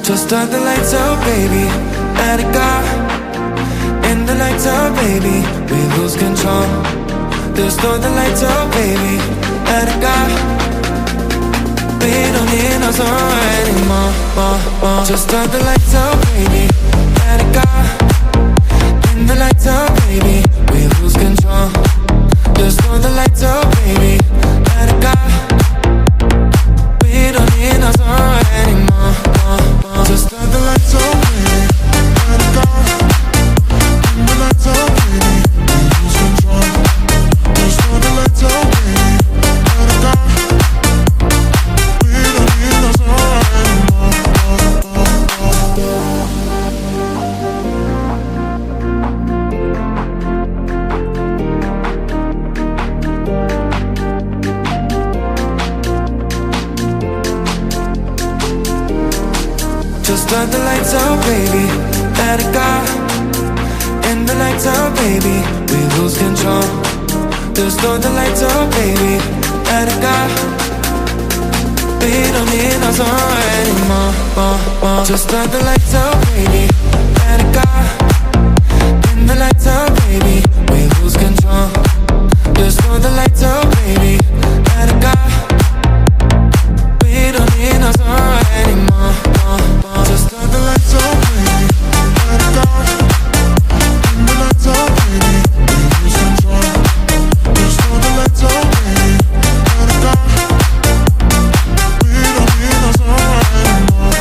Just turn the lights out, baby. Let it go. In the lights out, baby, we lose control. Just turn the lights out, baby. Let it go. We don't need no song anymore. Just turn the lights out, baby. Let it go. In the lights out, baby, we lose control. Just turn the lights out, baby. Let it go. We don't need no song anymore. Just turn the lights out, baby. Let it go. In the lights out, baby, we lose control. Just turn the lights out, baby. Let it go. We don't need no song anymore. Just turn the lights out, baby. Let it go. In the lights out, baby, we lose control. Just turn the lights out, baby. Let it go. We don't need no song anymore. Just turn the lights out, baby. Let it go. In the lights out, baby, we lose control. Just turn the lights out, baby. Let it go. We don't need no song anymore. Just turn the lights out, baby. Let it go. In the lights out, baby, we lose control. Just turn the lights out, baby. Let it go. We don't need no song anymore.